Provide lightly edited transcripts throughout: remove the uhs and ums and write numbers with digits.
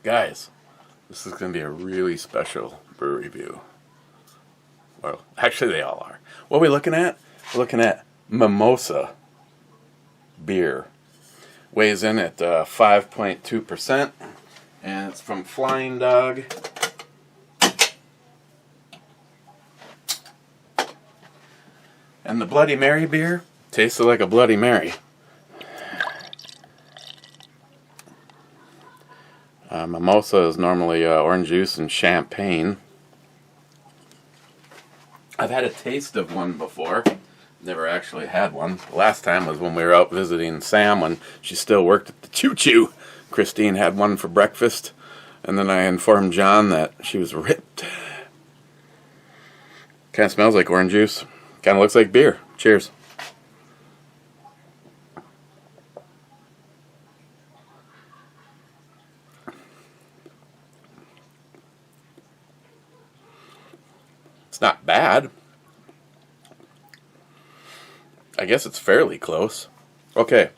Guys, this is going to be a really special brew review. Well, actually they all are. What are we looking at? We're looking at MIMOSA Beer. Weighs in at 5.2%, and it's from Flying Dog. And the Bloody Mary beer tasted like a Bloody Mary. Mimosa is normally orange juice and champagne. I've had a taste of one before. Never actually had one. The last time was when we were out visiting Sam when she still worked at the Choo Choo. Christine had one for breakfast, and then I informed John that she was ripped. Kind of smells like orange juice. Kind of looks like beer. Cheers. It's not bad. I guess it's fairly close. Okay,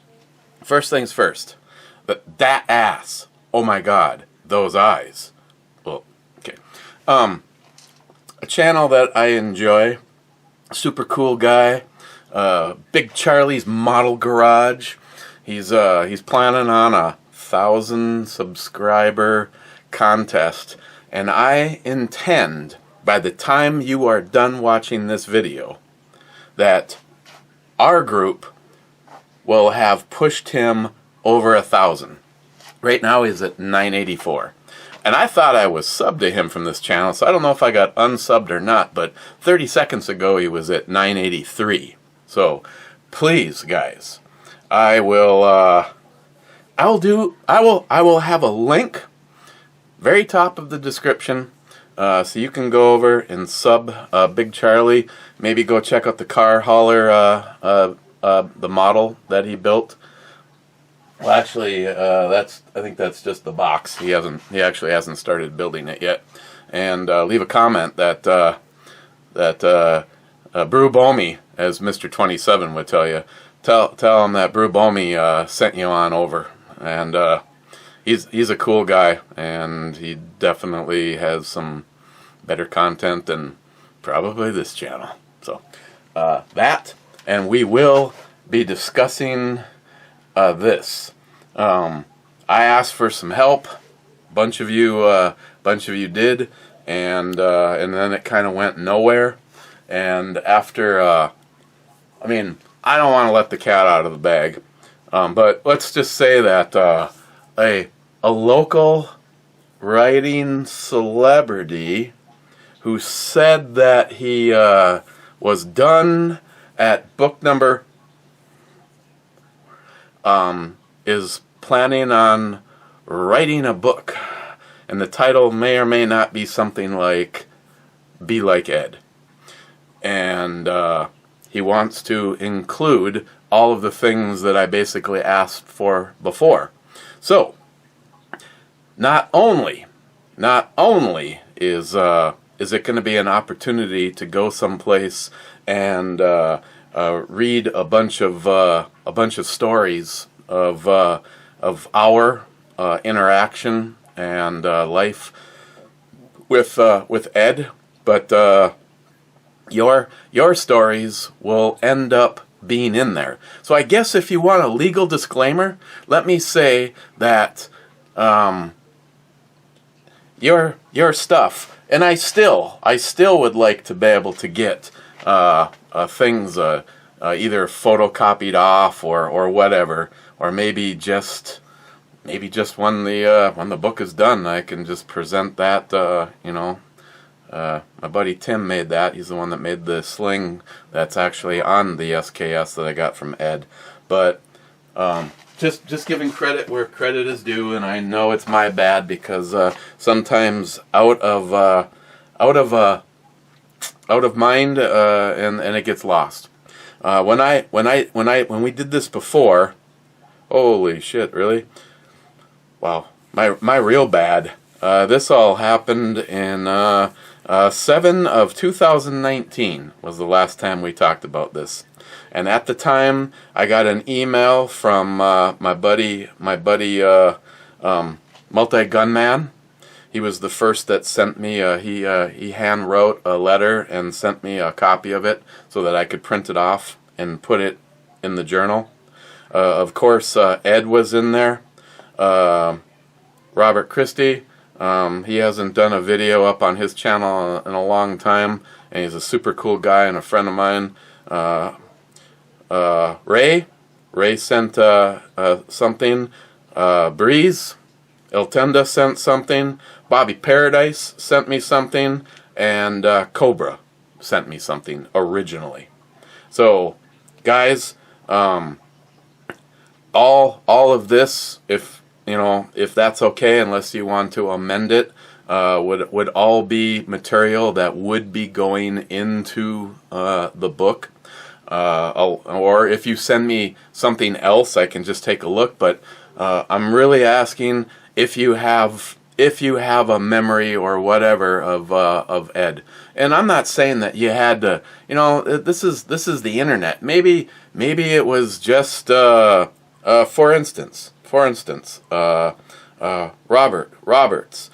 first things first. That ass. Oh my God, those eyes. Well, okay. A channel that I enjoy. Super cool guy. Big Charlie's Model Garage. He's planning on a 1,000 subscriber contest, and I intend, by the time you are done watching this video, that our group will have pushed him over 1,000. Right now he's at 984. And I thought I was subbed to him from this channel, so I don't know if I got unsubbed or not, but 30 seconds ago he was at 983. So please, guys, I will have a link very top of the description, so you can go over and sub Big Charlie. Maybe go check out the car hauler, the model that he built. Well, actually, I think that's just the box. He actually hasn't started building it yet. And leave a comment that Brew Bomi, as Mr. 27 would tell you, tell him that Brew Bomi sent you on over. And he's a cool guy, and he definitely has some better content than probably this channel. So that, and we will be discussing this. I asked for some help. Bunch of you did, and then it kind of went nowhere. And after, I mean, I don't want to let the cat out of the bag, but let's just say that a local writing celebrity who said that he was done at book number is planning on writing a book, and the title may or may not be something like Be Like Ed, and he wants to include all of the things that I basically asked for before. So not only is it going to be an opportunity to go someplace and read a bunch of stories of our interaction and life with Ed, but your stories will end up being in there. So I guess if you want a legal disclaimer, let me say that your stuff, and I still would like to be able to get things either photocopied off or whatever, or maybe just when the book is done, I can just present that. My buddy Tim made that. He's the one that made the sling that's actually on the SKS that I got from Ed. But just giving credit where credit is due, and I know it's my bad because sometimes out of mind, and it gets lost. When we did this before, holy shit, really? Wow, my real bad. This all happened in 2019 was the last time we talked about this. And at the time, I got an email from my buddy Multi-Gunman. He was the first that sent me, he hand wrote a letter and sent me a copy of it so that I could print it off and put it in the journal. Of course, Ed was in there. Robert Christie. He hasn't done a video up on his channel in a long time, and he's a super cool guy and a friend of mine. Ray sent something. Breeze, Iltenda sent something. Bobby Paradise sent me something, and Cobra sent me something originally. So, guys, all of this, if that's okay, unless you want to amend it, would all be material that would be going into the book. Or if you send me something else, I can just take a look. But I'm really asking if you have a memory or whatever of Ed. And I'm not saying that you had to. This is the internet. Maybe it was just for instance, Robert's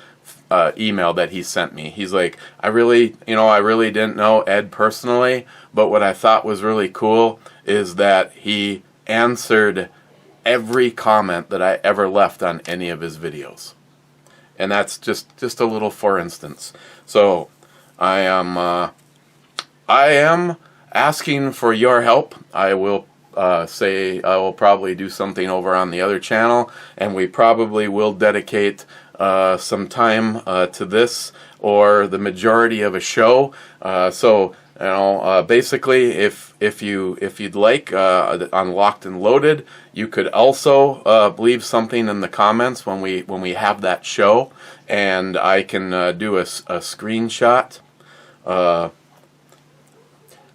email that he sent me. He's like, I really didn't know Ed personally, but what I thought was really cool is that he answered every comment that I ever left on any of his videos. And that's just a little for instance. So I am asking for your help. I will say I will probably do something over on the other channel, and we probably will dedicate some time to this, or the majority of a show. Basically, if you'd like, on Locked and Loaded, you could also leave something in the comments when we have that show, and I can do a screenshot.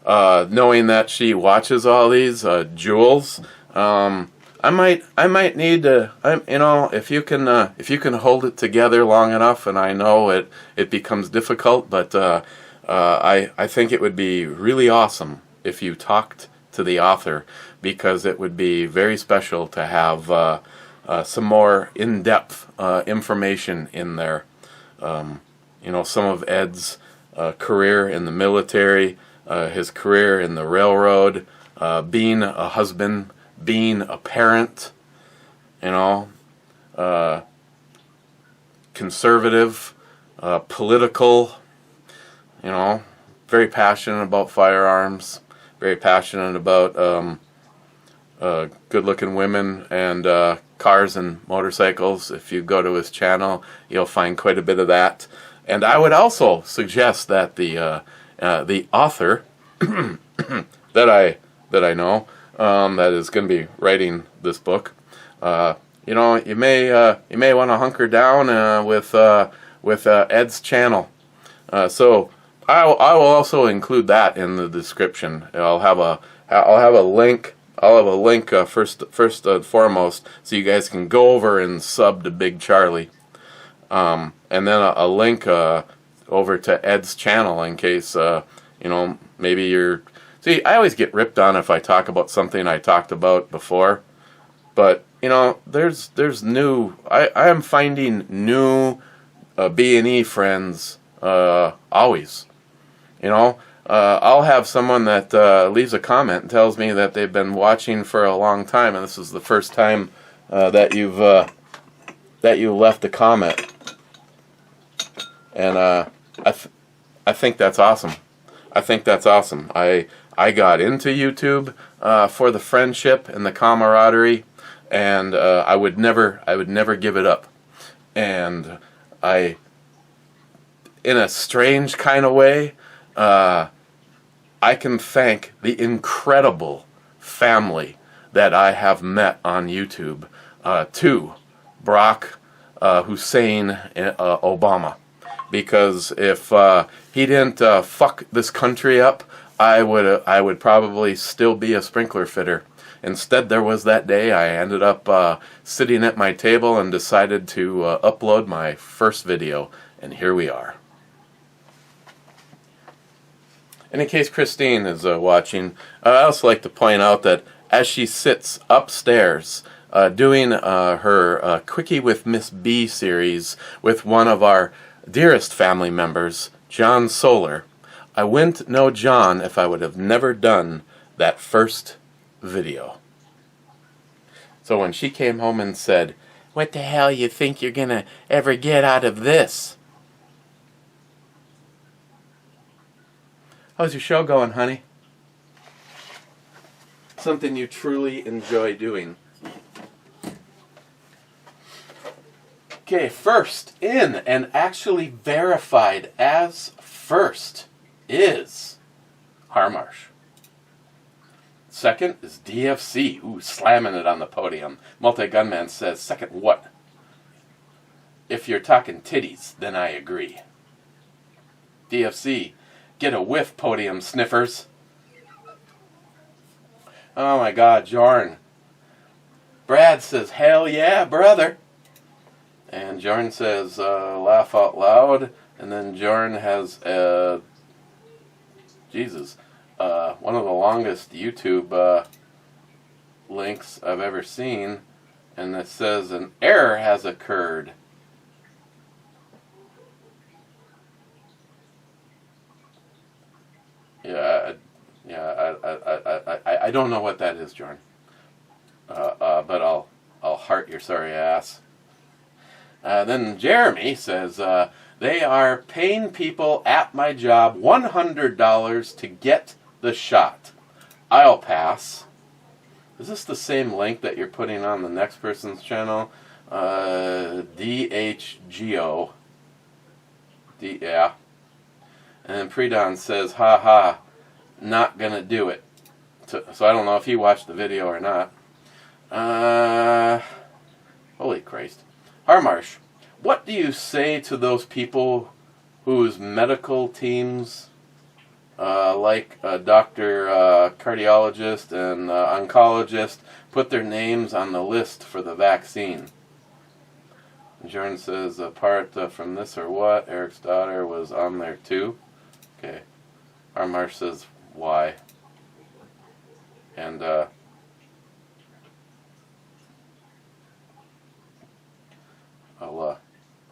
Knowing that she watches all these, Jules, I might need to, if you can hold it together long enough, and I know it becomes difficult, but I think it would be really awesome if you talked to the author, because it would be very special to have some more in-depth information in there. Some of Ed's career in the military, his career in the railroad, being a husband, being a parent, conservative, political, very passionate about firearms, very passionate about good-looking women and cars and motorcycles. If you go to his channel, you'll find quite a bit of that. And I would also suggest that the author that I know that is going to be writing this book, you may want to hunker down with Ed's channel. So I will also include that in the description. I'll have a link. I'll have a link first and foremost, so you guys can go over and sub to Big Charlie, and then a link over to Ed's channel in case maybe you're. See, I always get ripped on if I talk about something I talked about before, but there's new. I am finding new B&E friends always. I'll have someone that leaves a comment and tells me that they've been watching for a long time, and this is the first time that you left a comment, and I think that's awesome. I think that's awesome. I got into YouTube for the friendship and the camaraderie, and I would never give it up. And in a strange kind of way, I can thank the incredible family that I have met on YouTube, to Barack Hussein Obama. Because if he didn't fuck this country up, I would probably still be a sprinkler fitter. Instead, there was that day I ended up sitting at my table and decided to upload my first video, and here we are. And in case Christine is watching, I also like to point out that as she sits upstairs doing her Quickie with Miss B series with one of our dearest family members, John Solar. I wouldn't know John if I would have never done that first video. So when she came home and said, "What the hell you think you're gonna ever get out of this?" How's your show going, honey? Something you truly enjoy doing. Okay, first in and actually verified as first is Harmarsh. Second is DFC. Ooh, slamming it on the podium. Multi-Gunman says, second what? If you're talking titties, then I agree. DFC, get a whiff, podium sniffers. Oh my God, Jorn. Brad says, hell yeah, brother. And Jorn says, laugh out loud. And then Jorn has, Jesus, one of the longest YouTube links I've ever seen. And it says, an error has occurred. I don't know what that is, Jorn. But I'll heart your sorry ass. Then Jeremy says, they are paying people at my job $100 to get the shot. I'll pass. Is this the same link that you're putting on the next person's channel? DHGO. Yeah. And then Predon says, haha, not gonna do it. So I don't know if he watched the video or not. Holy Christ. Harmarsh, what do you say to those people whose medical teams, like a doctor, cardiologist, and oncologist, put their names on the list for the vaccine? Jordan says, apart from this or what? Eric's daughter was on there too. Okay. Harmarsh says, why? And,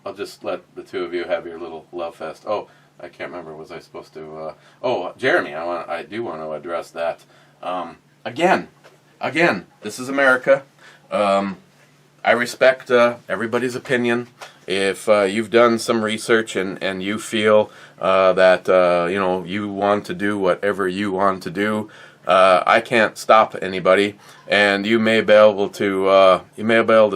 I'll just let the two of you have your little love fest. Oh, I can't remember. Was I supposed to? Oh, Jeremy, I do want to address that. Again, this is America. I respect everybody's opinion. If you've done some research and you feel that you want to do whatever you want to do, I can't stop anybody, and you may be able to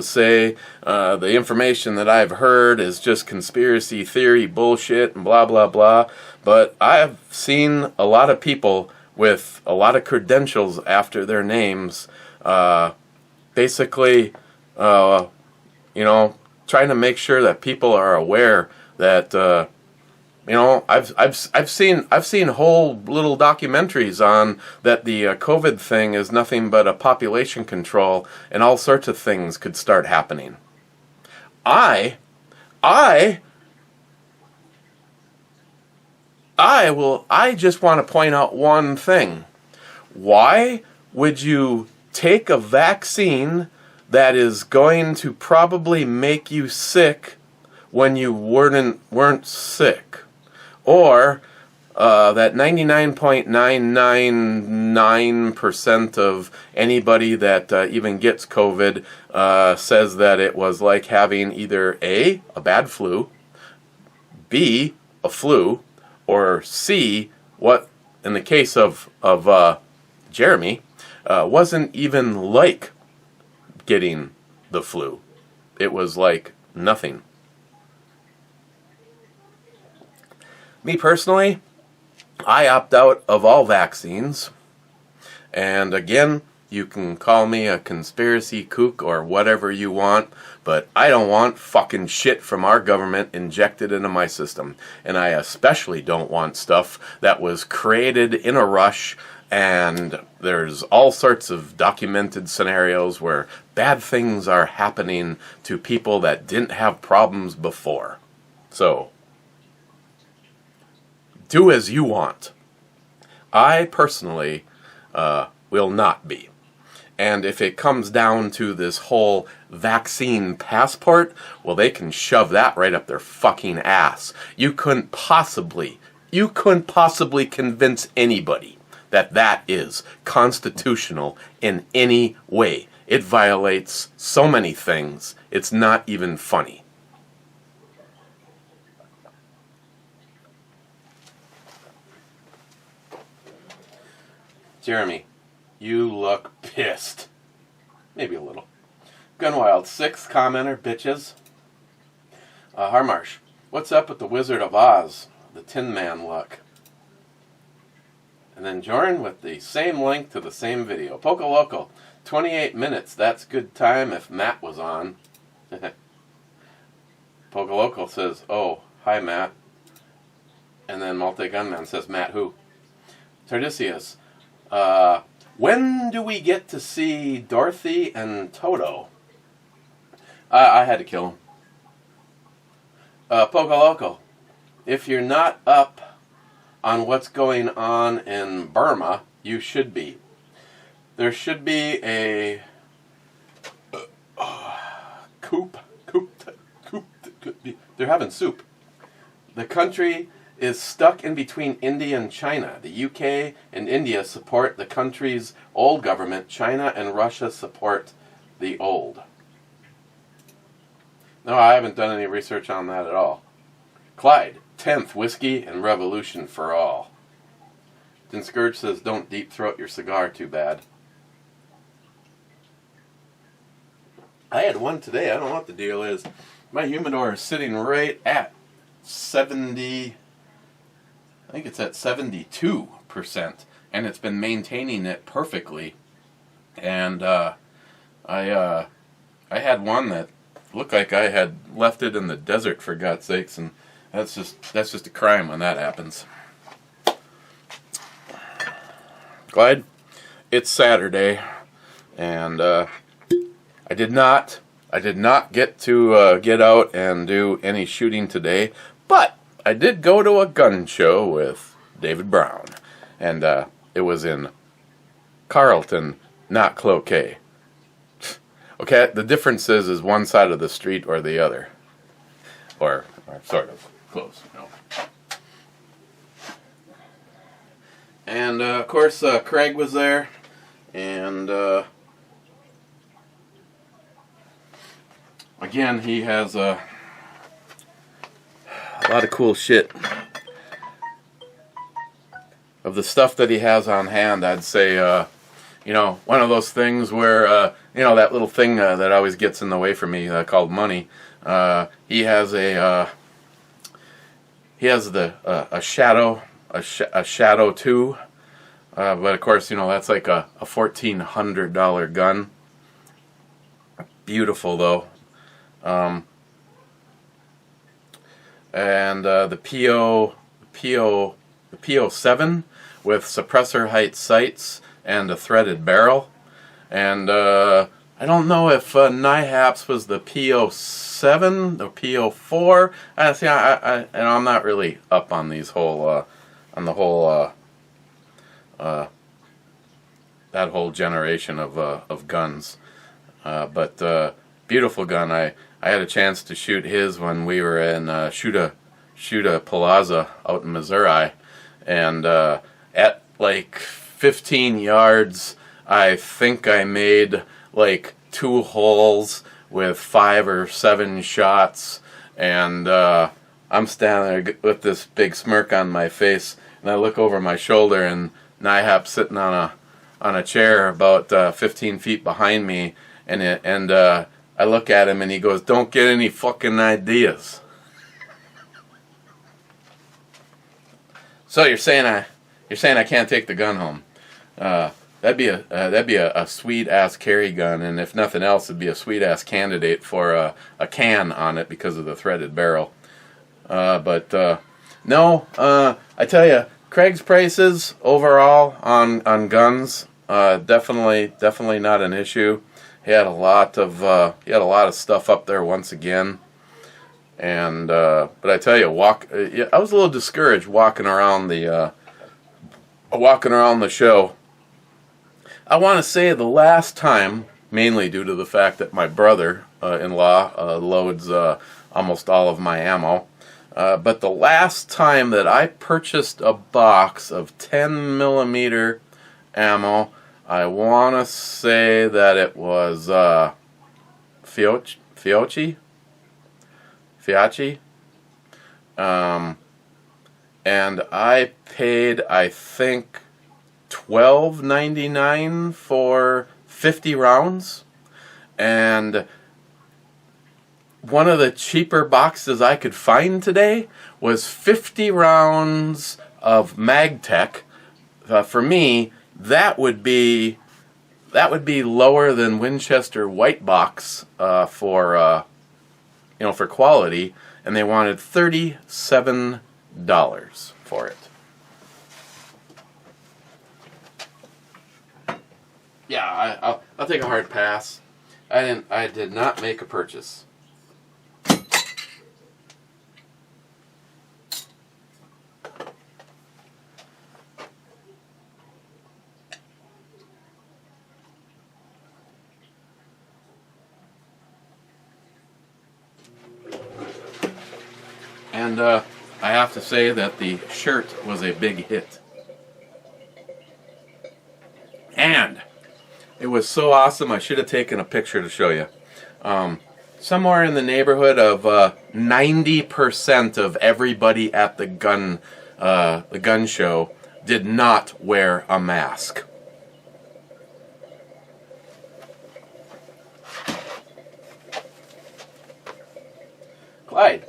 say the information that I've heard is just conspiracy theory bullshit and blah blah blah. But I've seen a lot of people with a lot of credentials after their names, basically, trying to make sure that people are aware that. I've seen whole little documentaries on that the COVID thing is nothing but a population control, and all sorts of things could start happening. I just want to point out one thing. Why would you take a vaccine that is going to probably make you sick when you weren't sick? Or that 99.999% of anybody that even gets COVID says that it was like having either A, a bad flu, B, a flu, or C, what in the case of Jeremy, wasn't even like getting the flu. It was like nothing. Me personally, I opt out of all vaccines. And again, you can call me a conspiracy kook or whatever you want, but I don't want fucking shit from our government injected into my system. And I especially don't want stuff that was created in a rush, and there's all sorts of documented scenarios where bad things are happening to people that didn't have problems before. So, do as you want. I personally will not be. And if it comes down to this whole vaccine passport, well, they can shove that right up their fucking ass. You couldn't possibly convince anybody that that is constitutional in any way. It violates so many things, it's not even funny. Jeremy, you look pissed. Maybe a little. Gunwild 6 commenter, bitches. Harmarsh, what's up with the Wizard of Oz? The Tin Man look. And then Jordan with the same link to the same video. Poca Local, 28 minutes. That's good time if Matt was on. Poca Local says, oh, hi Matt. And then Multi Gunman says, Matt who? Tardisius, when do we get to see Dorothy and Toto? I had to kill him. Poca Local, if you're not up on what's going on in Burma, you should be. There should be a coup. They're having soup. The country is stuck in between India and China. The UK and India support the country's old government. China and Russia support the old. No, I haven't done any research on that at all. Clyde, 10th whiskey and revolution for all. Then Scourge says, don't deep throat your cigar too bad. I had one today. I don't know what the deal is. My humidor is sitting right at 70, I think it's at 72%, and it's been maintaining it perfectly. And I had one that looked like I had left it in the desert, for God's sakes, and that's just a crime when that happens. Clyde, it's Saturday, and I did not get to get out and do any shooting today, but I did go to a gun show with David Brown, and it was in Carlton, not Cloquet. Okay, the difference is one side of the street or the other, or sort of close, you know. And of course, Craig was there, and again, he has a lot of cool shit. Of the stuff that he has on hand, I'd say, you know, one of those things where, you know, that little thing that always gets in the way for me called money. He has a Shadow 2, but of course, you know, that's like a $1,400 gun. Beautiful though. And the PO7 with suppressor height sights and a threaded barrel. And I don't know if NIHAPS was the PO7 or PO4. I'm not really up on these whole that whole generation of guns. But beautiful gun. I had a chance to shoot his when we were in Shoot-a Plaza out in Missouri, and at like 15 yards, I think I made like 2 holes with 5 or 7 shots, and I'm standing there with this big smirk on my face, and I look over my shoulder, and NIHAP's sitting on a chair about 15 feet behind me, and I look at him, and he goes, "Don't get any fucking ideas." So you're saying I can't take the gun home? That'd be a sweet ass carry gun, and if nothing else, it'd be a sweet ass candidate for a can on it because of the threaded barrel. But no, I tell you, Craig's prices overall on guns definitely not an issue. He had a lot of stuff up there once again. And but I tell you, I was a little discouraged walking around the show. I want to say the last time, mainly due to the fact that my brother-in-law loads almost all of my ammo, but the last time that I purchased a box of 10 millimeter ammo, I want to say that it was Fiocchi, and I paid, I think, $12.99 for 50 rounds, and one of the cheaper boxes I could find today was 50 rounds of MagTech. For me, that would be lower than Winchester White Box for quality, and they wanted $37 for it. Yeah, I'll take a hard pass. I did not make a purchase. And I have to say that the shirt was a big hit. And it was so awesome, I should have taken a picture to show you. Somewhere in the neighborhood of 90% of everybody at the gun show did not wear a mask. Clyde,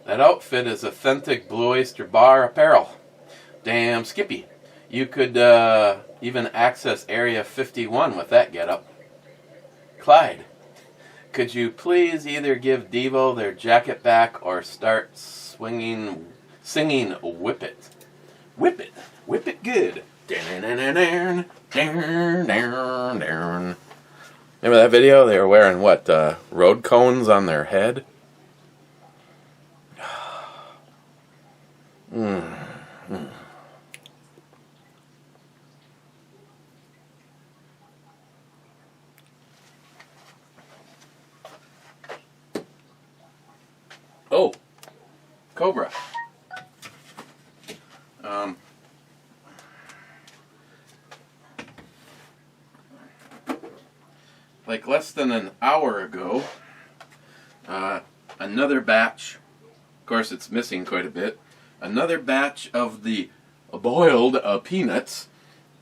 that outfit is authentic Blue Oyster Bar apparel. Damn Skippy, you could even access Area 51 with that getup. Clyde, could you please either give Devo their jacket back or start singing Whip It. Whip it. Whip it good. Remember that video? They were wearing what, road cones on their head? Oh, Cobra. Like less than an hour ago, another batch, of course it's missing quite a bit, another batch of the boiled peanuts.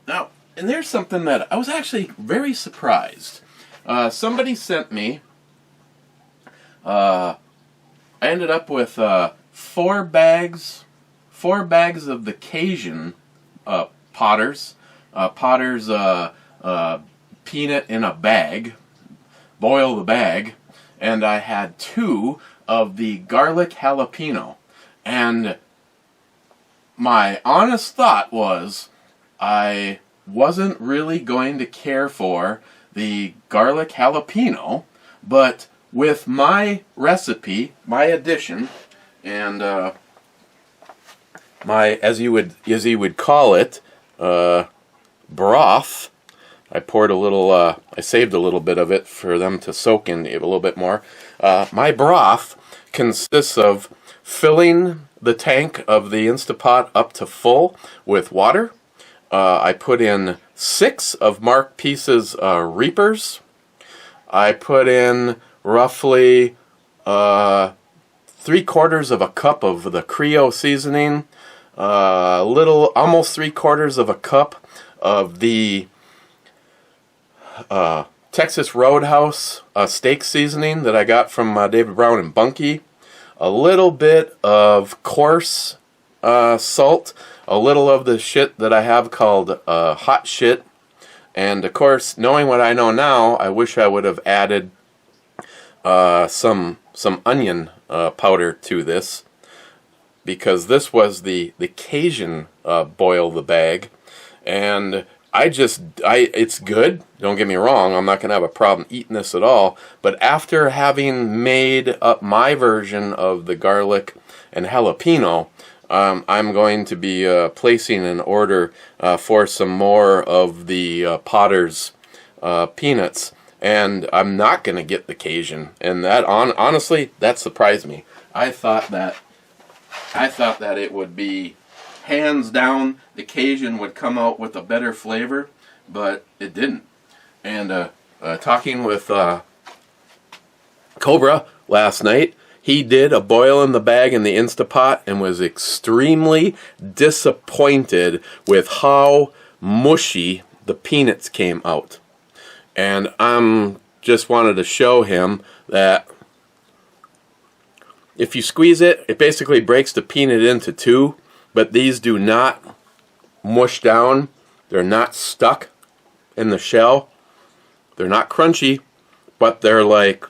Now, and there's something that I was actually very surprised. Somebody sent me, I ended up with 4 bags of the Cajun Potter's peanut in a bag, boil the bag, and I had 2 of the garlic jalapeno. And my honest thought was I wasn't really going to care for the garlic jalapeno, but with my recipe, my addition, and my, as you would call it, broth, I poured a little, I saved a little bit of it for them to soak in a little bit more. My broth consists of filling the tank of the Instapot up to full with water. I put in 6 of Mark Peace's Reapers. I put in roughly 3/4 of a cup of the Creole seasoning, almost 3/4 of a cup of the Texas Roadhouse steak seasoning that I got from David Brown and Bunky, a little bit of coarse salt, a little of the shit that I have called hot shit, and of course, knowing what I know now, I wish I would have added some onion powder to this, because this was the Cajun boil the bag, and it's good, don't get me wrong, I'm not going to have a problem eating this at all, but after having made up my version of the garlic and jalapeno, I'm going to be placing an order for some more of the Potter's peanuts, and I'm not going to get the Cajun, and that honestly, that surprised me. I thought that it would be hands down the Cajun would come out with a better flavor, but it didn't. And talking with Cobra last night, he did a boil in the bag in the Instapot and was extremely disappointed with how mushy the peanuts came out. And just wanted to show him that if you squeeze it, it basically breaks the peanut into two, but these do not mush down. They're not stuck in the shell. They're not crunchy, but they're like,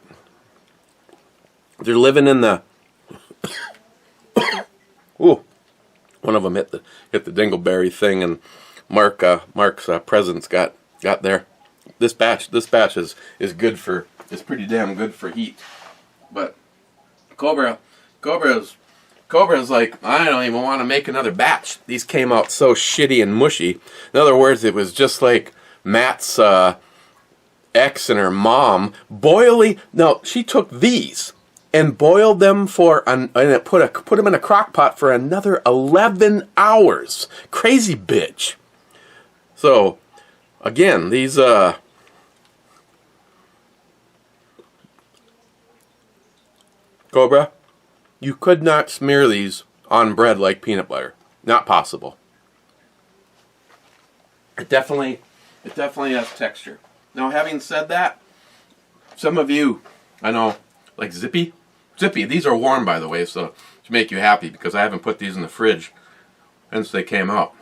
they're living in the ooh, one of them hit the dingleberry thing, and Mark's presents got there. This batch is good for, is pretty damn good for heat. But Cobra's like, I don't even want to make another batch. These came out so shitty and mushy. In other words, it was just like Matt's ex and her mom boiling. No, she took these and boiled them and put them in a crock pot for another 11 hours. Crazy bitch. So again, these Cobra, you could not smear these on bread like peanut butter. Not possible. It definitely has texture. Now, having said that, some of you, I know, like Zippy, these are warm, by the way, so to make you happy, because I haven't put these in the fridge since they came out.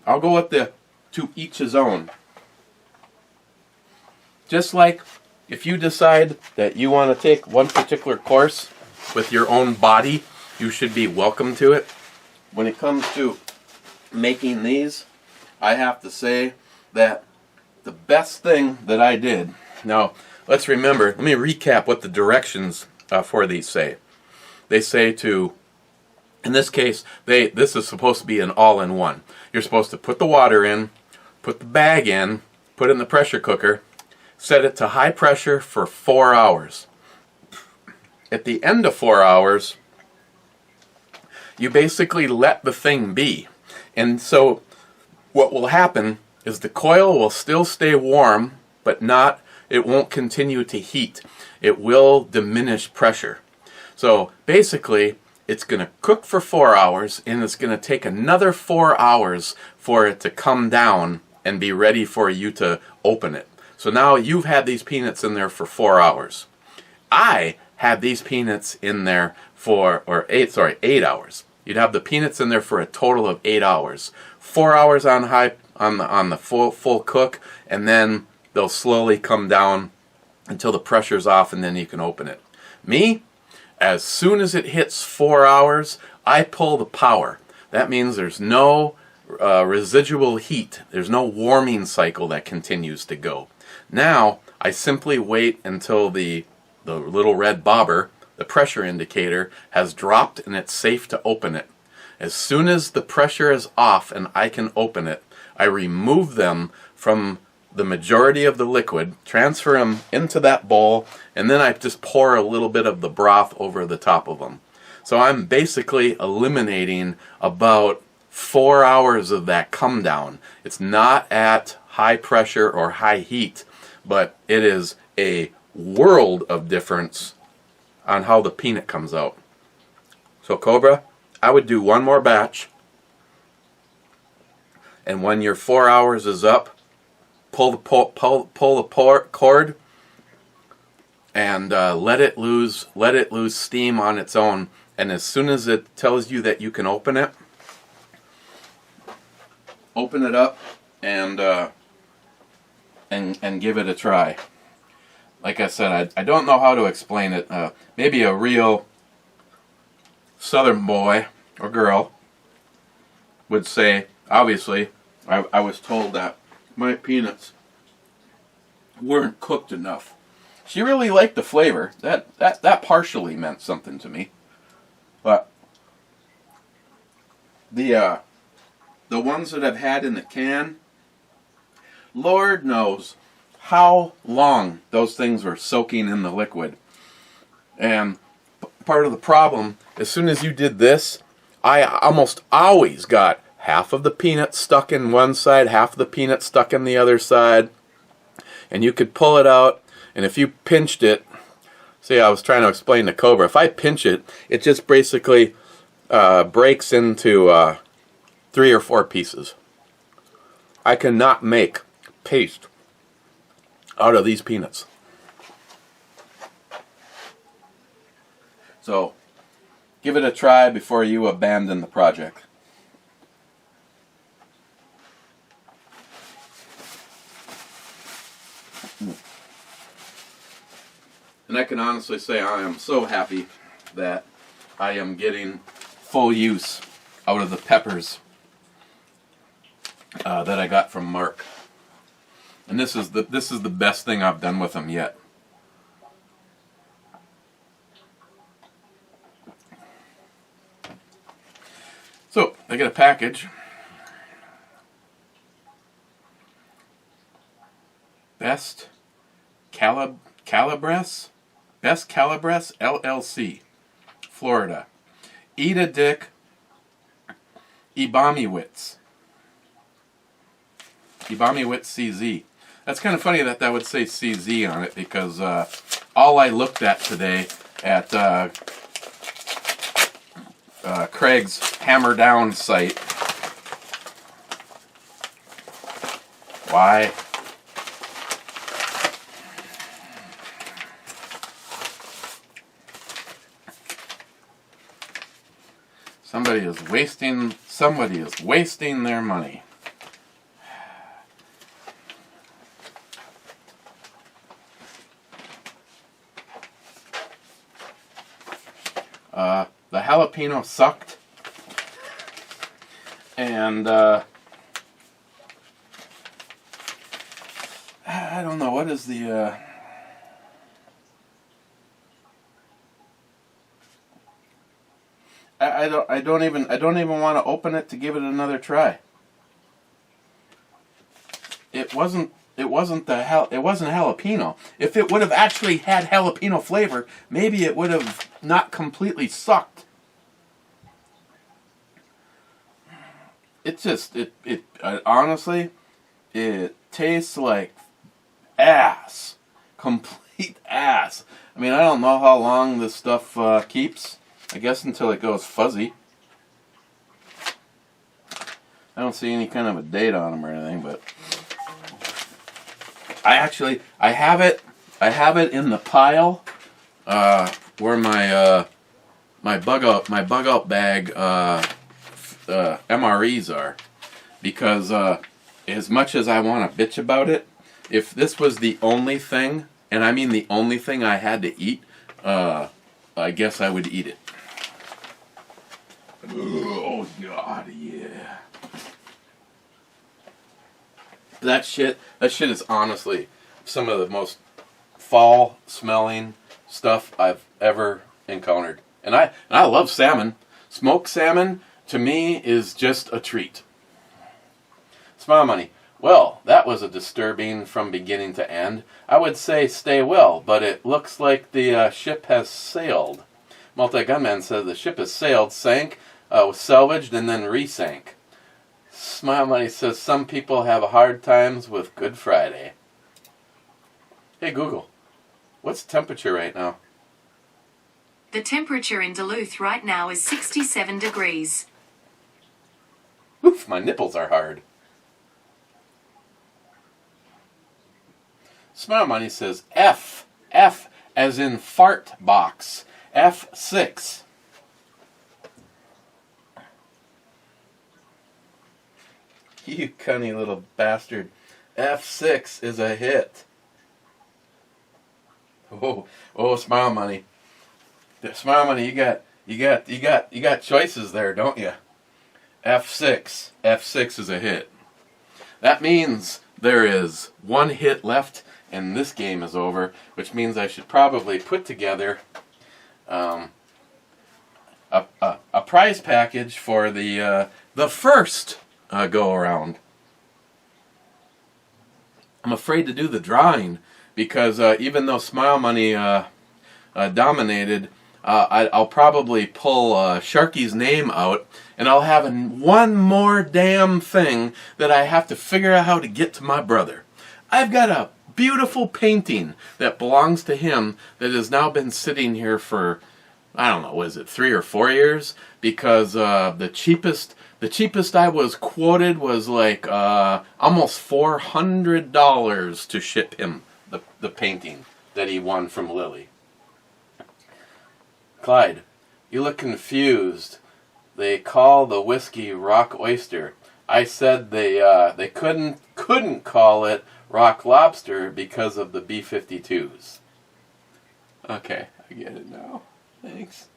I'll go with the to each his own. Just like if you decide that you want to take one particular course with your own body, you should be welcome to it. When it comes to making these, I have to say that the best thing that I did, now let's remember, let me recap what the directions for these say. They say to, in this case, this is supposed to be an all-in-one. You're supposed to put the water in, put the bag in, put it in the pressure cooker, set it to high pressure for 4 hours. At the end of 4 hours, you basically let the thing be. And so what will happen is the coil will still stay warm, but it won't continue to heat. It will diminish pressure. So basically, it's going to cook for 4 hours, and it's going to take another 4 hours for it to come down and be ready for you to open it. So now you've had these peanuts in there for 4 hours. I had these peanuts in there for, 8 hours. You'd have the peanuts in there for a total of 8 hours. 4 hours on the full cook, and then they'll slowly come down until the pressure's off, and then you can open it. Me, as soon as it hits 4 hours, I pull the power. That means there's no residual heat. There's no warming cycle that continues to go. Now, I simply wait until the little red bobber, the pressure indicator, has dropped and it's safe to open it. As soon as the pressure is off and I can open it, I remove them from the majority of the liquid, transfer them into that bowl, and then I just pour a little bit of the broth over the top of them. So I'm basically eliminating about 4 hours of that come down. It's not at high pressure or high heat, but it is a world of difference on how the peanut comes out. So Cobra, I would do one more batch, and when your 4 hours is up, pull the cord and let it lose steam on its own. And as soon as it tells you that you can open it, open it up and give it a try. Like I said, I don't know how to explain it. Maybe a real Southern boy or girl would say, obviously, I was told that my peanuts weren't cooked enough. She really liked the flavor. That partially meant something to me. But The ones that I've had in the can, Lord knows how long those things were soaking in the liquid. And part of the problem, as soon as you did this, I almost always got half of the peanut stuck in one side, half of the peanut stuck in the other side. And you could pull it out, and if you pinched it, see, I was trying to explain to Cobra, if I pinch it, it just basically breaks into 3 or 4 pieces. I cannot make paste out of these peanuts. So, give it a try before you abandon the project. And I can honestly say I am so happy that I am getting full use out of the peppers that I got from Mark. And this is the best thing I've done with them yet. So I get a package. Best Calabres LLC, Florida. Eda Dick Ibamiwitz CZ. That's kind of funny that would say CZ on it, because all I looked at today at Craig's Hammer Down site. Why? Somebody is wasting their money. The jalapeno sucked, and I don't know, what is the I don't even want to open it to give it another try. It wasn't jalapeno. If it would have actually had jalapeno flavor, maybe it would have not completely sucked. Honestly, it tastes like ass. Complete ass. I mean, I don't know how long this stuff keeps. I guess until it goes fuzzy. I don't see any kind of a date on them or anything, but I have it in the pile where my bug out bag MREs are, because as much as I want to bitch about it, if this was the only thing, and I mean the only thing I had to eat, I guess I would eat it. Oh God, yeah. That shit is honestly some of the most fall smelling stuff I've ever encountered. And I love salmon. Smoked salmon to me is just a treat. Smile money. Well, that was a disturbing from beginning to end. I would say stay well, but it looks like the ship has sailed. Multi-Gunman says the ship has sailed, sank, was salvaged, and then resank. Smile Money says some people have hard times with Good Friday. Hey Google, what's the temperature right now? The temperature in Duluth right now is 67 degrees. Oof, my nipples are hard. Smile Money says F as in fart box. F6. You cunny little bastard. F6 is a hit. Oh, Smile Money. Smile Money, you got choices there, don't you? F6 is a hit. That means there is one hit left and this game is over, which means I should probably put together a prize package for the the first go around. I'm afraid to do the drawing because even though Smile Money dominated, I'll probably pull Sharky's name out, and I'll have one more damn thing that I have to figure out how to get to my brother. I've got a beautiful painting that belongs to him that has now been sitting here for, I don't know, was it 3 or 4 years? Because the cheapest I was quoted was like almost $400 to ship him the painting that he won from Lily. Clyde, you look confused. They call the whiskey Rock Oyster. I said they couldn't call it Rock Lobster because of the B-52s. Okay, I get it now. Thanks.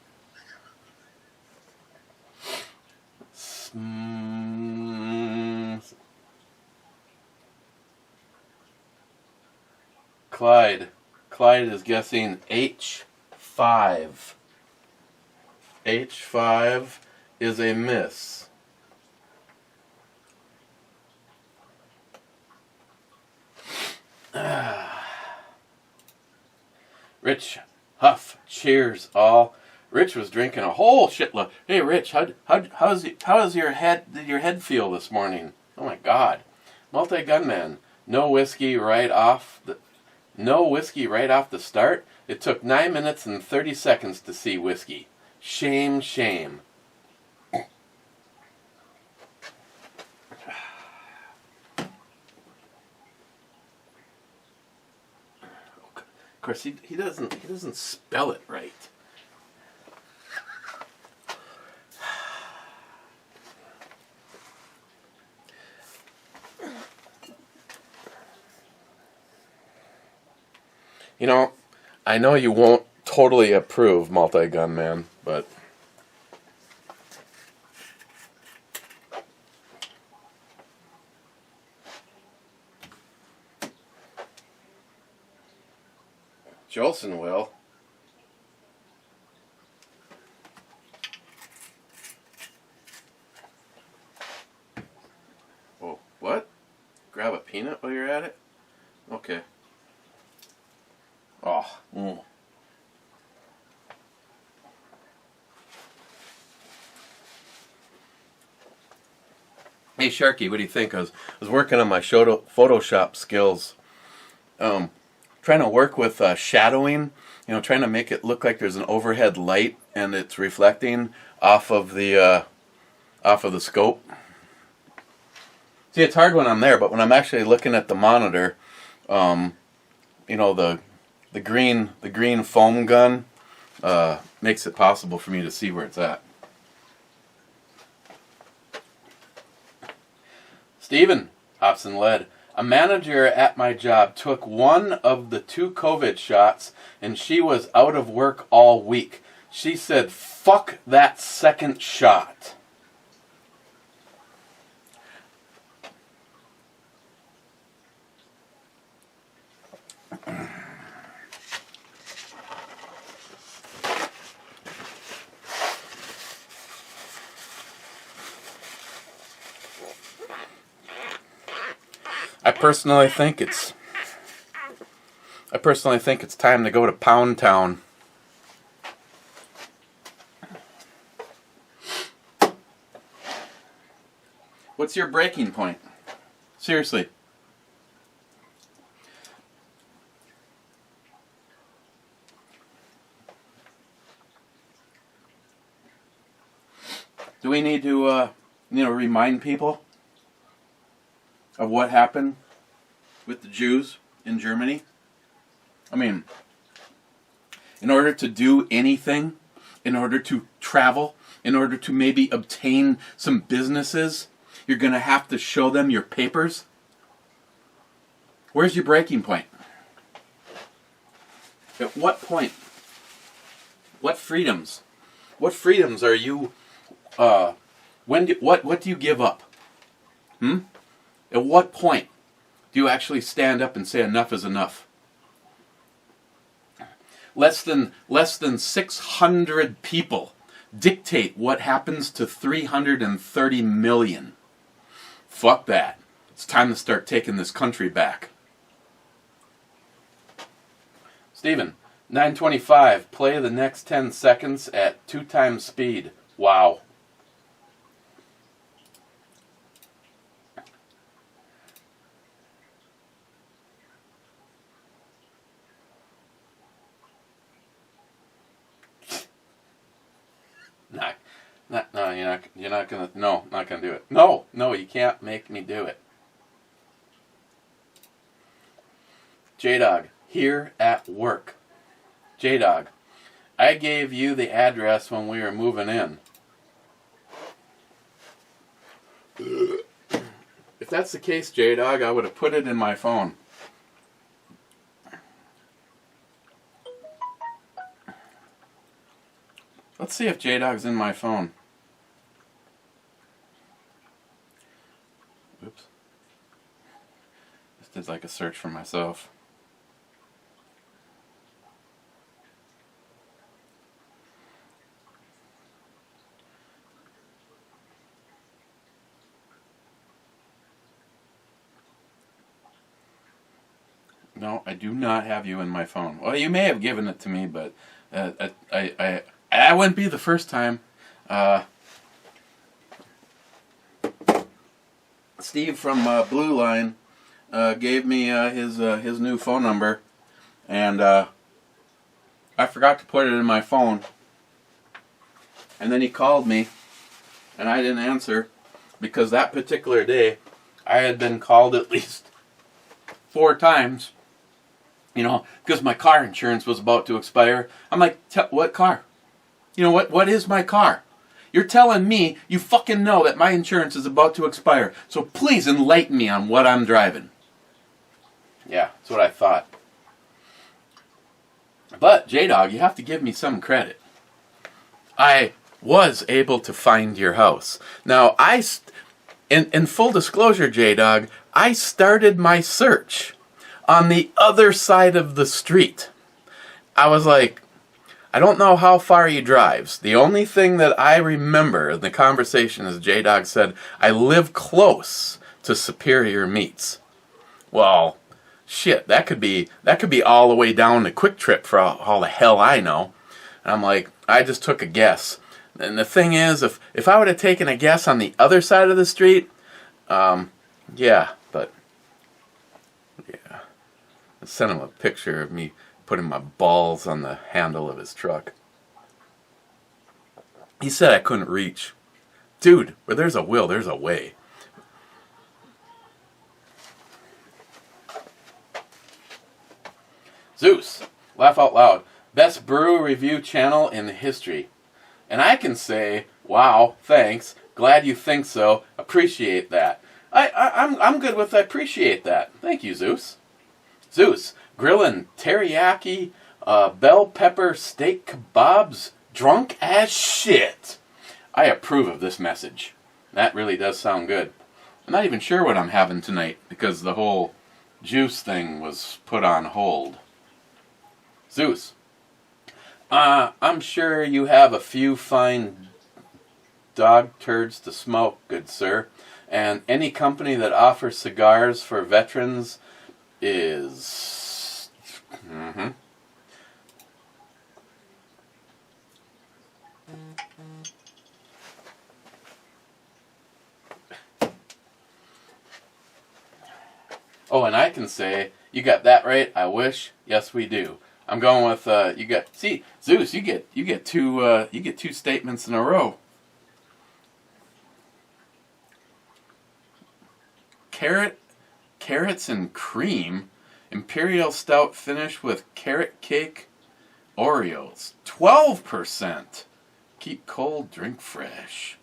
Clyde is guessing H5. H5 is a miss. Rich Huff, cheers all. Rich was drinking a whole shitload. Hey Rich, how does your head feel this morning? Oh my God, multi-gunman. No whiskey right off the start. It took 9 minutes and 30 seconds to see whiskey. Shame, shame. Of course, he doesn't spell it right. You know, I know you won't totally approve, multi-gunman, but Jolson will. Oh, what? Grab a peanut while you're at it? Okay. Oh. Hey Sharky, what do you think? I was working on my Photoshop skills, trying to work with shadowing. Trying to make it look like there's an overhead light and it's reflecting off of the scope. See, it's hard when I'm there, but when I'm actually looking at the monitor, the green foam gun makes it possible for me to see where it's at. Steven, hops and lead. A manager at my job took one of the 2 COVID shots and she was out of work all week. She said, "Fuck that second shot." I personally think it's time to go to Pound Town. What's your breaking point? Seriously. Do we need to remind people of what happened with the Jews in Germany? I mean, in order to do anything, in order to travel, in order to maybe obtain some businesses, you're going to have to show them your papers. Where's your breaking point? At what point? What freedoms? What freedoms are you? What do you give up? At what point do you actually stand up and say enough is enough? Less than 600 people dictate what happens to 330 million. Fuck that. It's time to start taking this country back. Steven, 925, play the next 10 seconds at 2 times speed. Wow. No, you're not gonna, no, not gonna do it. No, you can't make me do it. J-Dog, here at work. J-Dog, I gave you the address when we were moving in. If that's the case, J-Dog, I would have put it in my phone. Let's see if J-Dog's in my phone. Oops. Just did like a search for myself. No, I do not have you in my phone. Well, you may have given it to me, but I wouldn't be the first time. Steve from Blue Line gave me his new phone number, and I forgot to put it in my phone. And then he called me, and I didn't answer because that particular day I had been called at least 4 times. You know, because my car insurance was about to expire. I'm like, what car? You know, what is my car? You're telling me you fucking know that my insurance is about to expire. So please enlighten me on what I'm driving. Yeah, that's what I thought. But, J-Dog, you have to give me some credit. I was able to find your house. Now, in full disclosure, J-Dog, I started my search on the other side of the street. I was like, I don't know how far he drives. The only thing that I remember in the conversation is J-Dog said, I live close to Superior Meats. Well, shit, that could be all the way down to Quick Trip for all the hell I know. And I'm like, I just took a guess. And the thing is, if I would have taken a guess on the other side of the street, yeah, but yeah. I sent him a picture of me putting my balls on the handle of his truck. He said I couldn't reach. Dude, where there's a will, there's a way. Zeus, laugh out loud. Best brew review channel in history. And I can say, wow, thanks. Glad you think so. Appreciate that. I'm good with appreciate that. Thank you, Zeus. Zeus, grillin' teriyaki, bell pepper steak kebabs, drunk as shit. I approve of this message. That really does sound good. I'm not even sure what I'm having tonight because the whole juice thing was put on hold. Zeus, I'm sure you have a few fine dog turds to smoke, good sir. And any company that offers cigars for veterans is... Oh, and I can say, you got that right, I wish, yes we do. I'm going with, Zeus, you get two statements in a row. Carrots and cream, Imperial Stout finish with carrot cake, Oreos, 12%. Keep cold, drink fresh.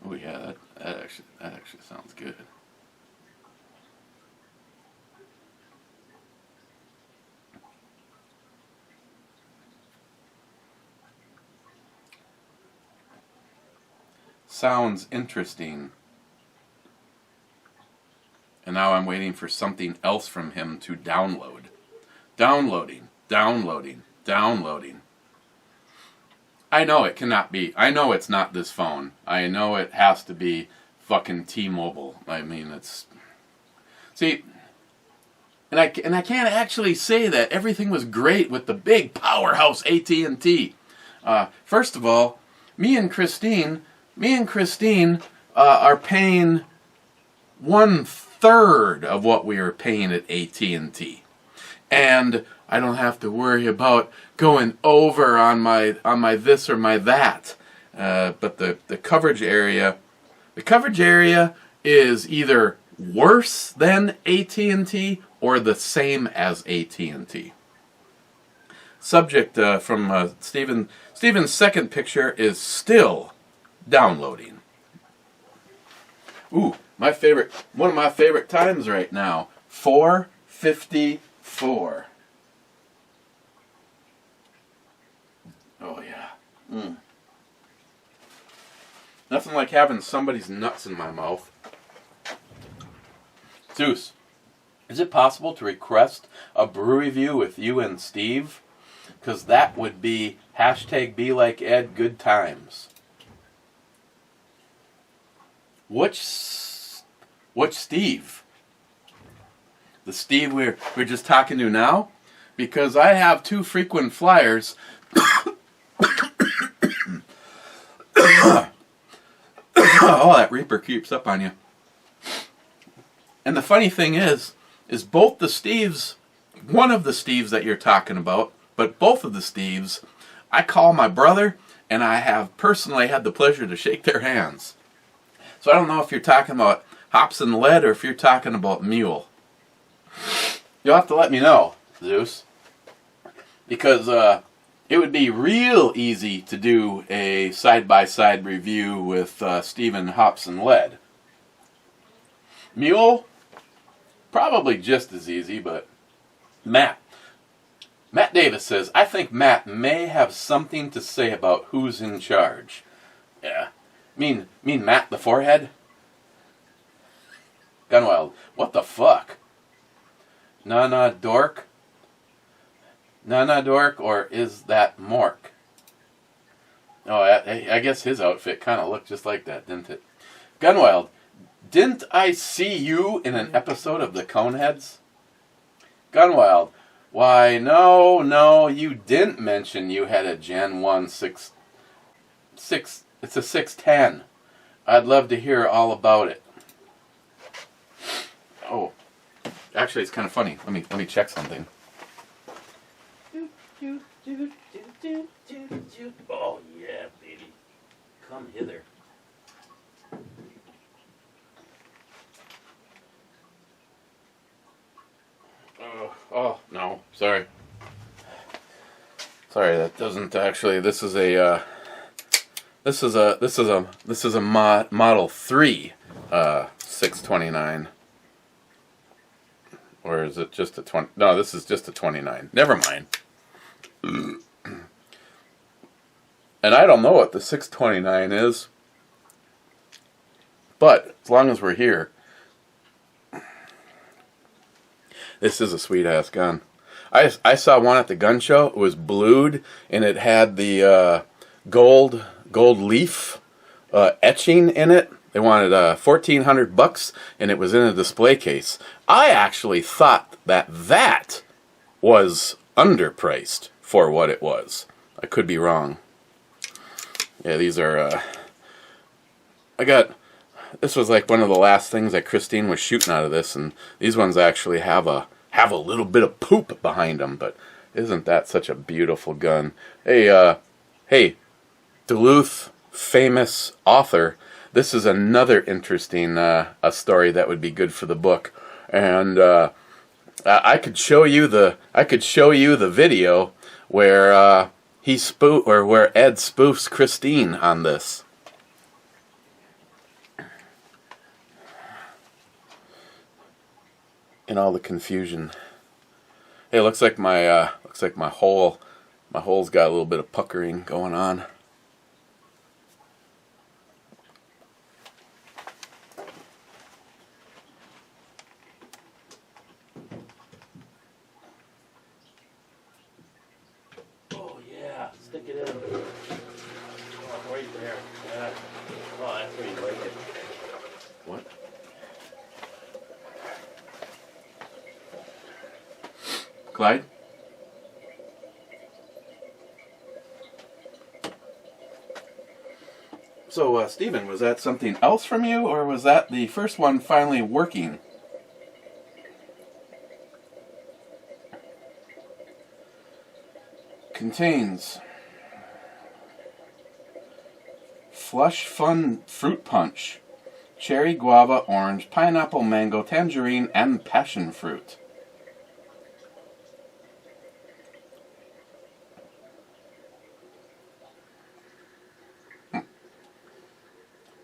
Oh yeah, that actually sounds good. Sounds interesting. And now I'm waiting for something else from him to download. Downloading. I know it cannot be. I know it's not this phone. I know it has to be fucking T-Mobile. I mean, it's... See, and I can't actually say that everything was great with the big powerhouse AT&T. First of all, me and Christine are paying 1/3 of what we were paying at AT&T. And I don't have to worry about going over on my this or my that. But the coverage area is either worse than AT&T or the same as AT&T. Subject from Steven. Steven's second picture is still downloading. Ooh, one of my favorite times right now, 4:54. Oh yeah. Nothing like having somebody's nuts in my mouth. Zeus, is it possible to request a brew review with you and Steve? Because that would be #BeLikeEd good times. Which Steve? The Steve we're just talking to now? Because I have 2 frequent flyers. Oh, that Reaper creeps up on you. And the funny thing is both the Steves, one of the Steves that you're talking about, but both of the Steves, I call my brother, and I have personally had the pleasure to shake their hands. So I don't know if you're talking about Hops and Lead or if you're talking about Mule. You'll have to let me know, Zeus. Because it would be real easy to do a side-by-side review with Steven Hops and Lead. Mule, probably just as easy, but Matt Davis says, I think Matt may have something to say about who's in charge. Yeah. Mean Matt the Forehead? Gunwild, what the fuck? Nana Dork? Nana Dork, or is that Mork? Oh, I guess his outfit kind of looked just like that, didn't it? Gunwild, didn't I see you in an episode of the Coneheads? Gunwild, why, no, you didn't mention you had a Gen 1 6, it's a 610. I'd love to hear all about it. Oh, actually, it's kind of funny. Let me check something. Oh yeah, baby, come hither. Oh no, sorry, that doesn't actually. This is a Model 3 629. Or is it just a 20? No, this is just a 29. Never mind. And I don't know what the 629 is. But as long as we're here, this is a sweet-ass gun. I saw one at the gun show. It was blued, and it had the gold leaf etching in it. They wanted $1,400, and it was in a display case. I actually thought that was underpriced for what it was. I could be wrong. Yeah, these are. This was like one of the last things that Christine was shooting out of this, and these ones actually have a little bit of poop behind them. But isn't that such a beautiful gun? Hey, Duluth famous author. This is another interesting a story that would be good for the book, and I could show you the video where where Ed spoofs Christine on this. In all the confusion. Hey, looks like my hole's got a little bit of puckering going on. Oh yeah, stick it in. Clyde? So, Stephen, was that something else from you, or was that the first one finally working? Contains Flush Fun Fruit Punch, cherry, guava, orange, pineapple, mango, tangerine, and passion fruit.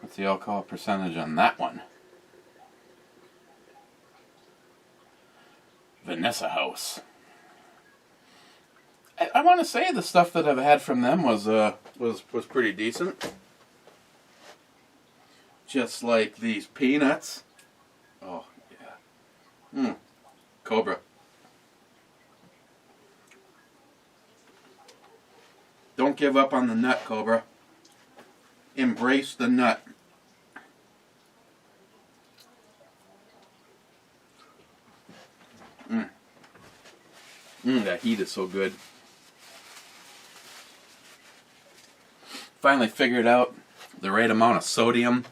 What's the alcohol percentage on that one? Vanessa House. I want to say the stuff that I've had from them was pretty decent. Just like these peanuts. Oh yeah. Cobra. Don't give up on the nut, Cobra. Embrace the nut. That heat is so good. Finally figured out the right amount of sodium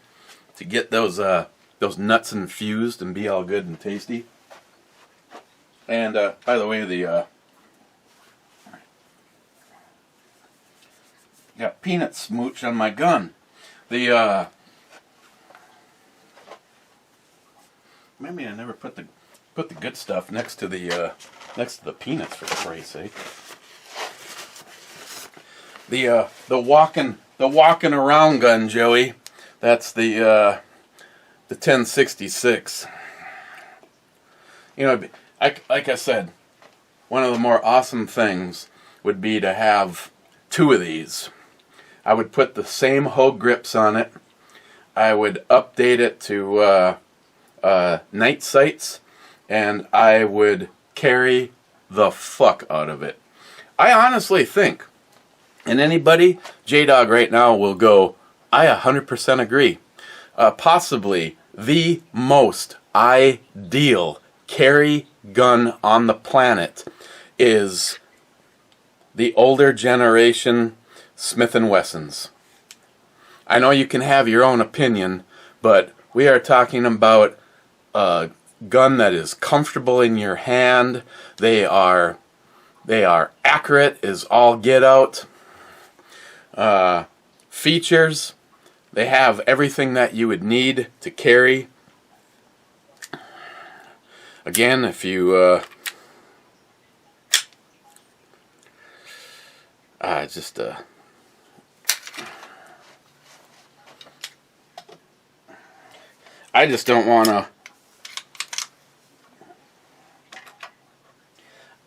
to get those nuts infused and be all good and tasty. And by the way, the got peanut smooch on my gun. The maybe I never put the good stuff next to the peanuts, for Christ's sake. The walking around gun, Joey. That's the 1066. You know, like I said, one of the more awesome things would be to have two of these. I would put the same hoe grips on it. I would update it to night sights, and I would carry the fuck out of it. I honestly think, and anybody, J-Dog right now will go, I 100% agree. Possibly the most ideal carry gun on the planet is the older generation Smith & Wessons. I know you can have your own opinion, but we are talking about a gun that is comfortable in your hand. They are accurate as all get out. Features, they have everything that you would need to carry. Again, if you I just don't want to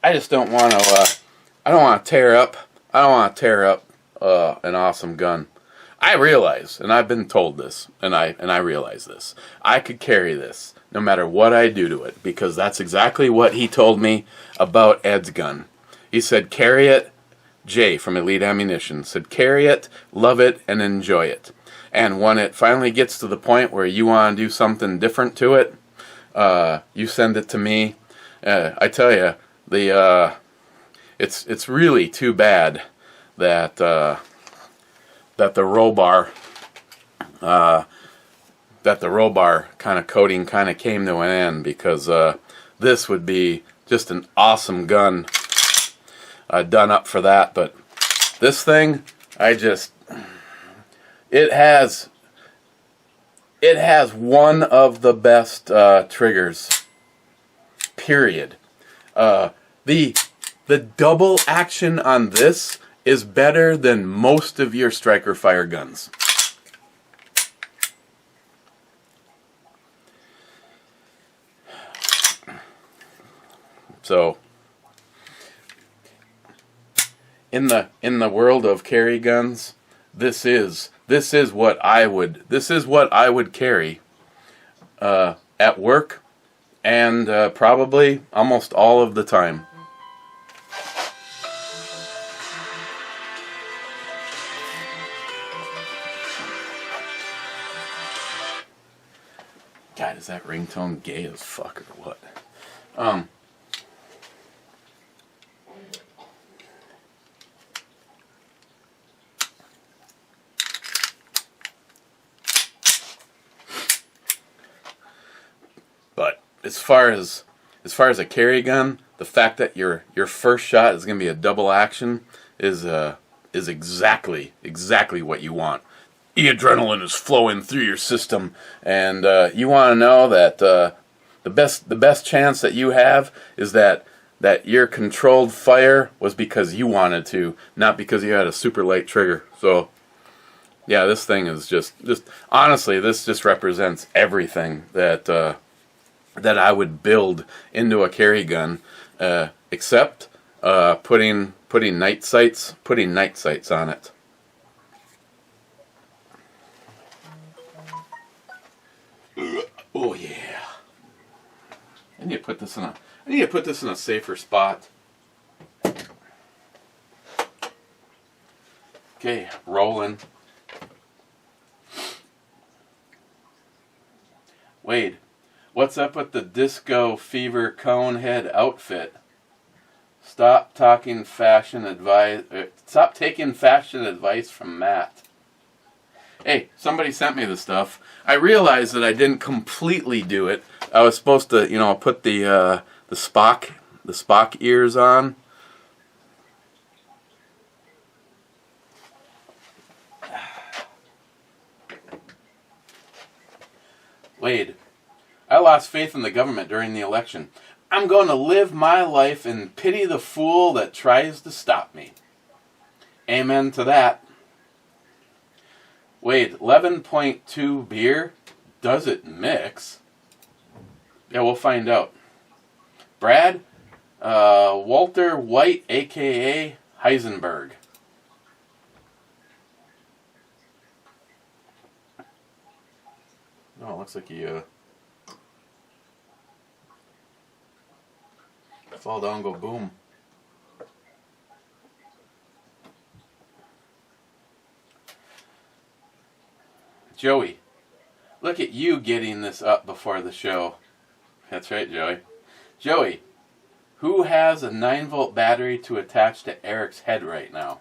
I don't want to tear up an awesome gun. I realize, and I've been told this, and I realize this. I could carry this no matter what I do to it, because that's exactly what he told me about Ed's gun. He said, carry it. Jay from Elite Ammunition said, carry it, love it, and enjoy it. And when it finally gets to the point where you want to do something different to it, you send it to me. I tell you, it's really too bad that the robar kind of coating kind of came to an end, because this would be just an awesome gun done up for that. But this thing, it has one of the best triggers, period. The double action on this is better than most of your striker fire guns. So in the world of carry guns, this is what I would carry at work, and probably almost all of the time. God, is that ringtone gay as fuck or what? as far as a carry gun, the fact that your first shot is going to be a double action is exactly what you want. The adrenaline is flowing through your system, and you want to know that the best chance that you have is that your controlled fire was because you wanted to, not because you had a super light trigger. So, yeah, this thing is just honestly, this just represents everything that I would build into a carry gun, except putting night sights on it. Oh yeah. I need to put this in a safer spot. Okay, rolling. Wade, what's up with the disco fever cone head outfit? Stop taking fashion advice from Matt. Hey, somebody sent me the stuff. I realized that I didn't completely do it. I was supposed to, put the Spock ears on. Wade, I lost faith in the government during the election. I'm going to live my life and pity the fool that tries to stop me. Amen to that. Wade, 11.2 beer? Does it mix? Yeah, we'll find out. Brad, Walter White, a.k.a. Heisenberg. Oh, it looks like you fall down, go boom. Joey, look at you getting this up before the show. That's right, Joey. Joey, who has a 9-volt battery to attach to Eric's head right now?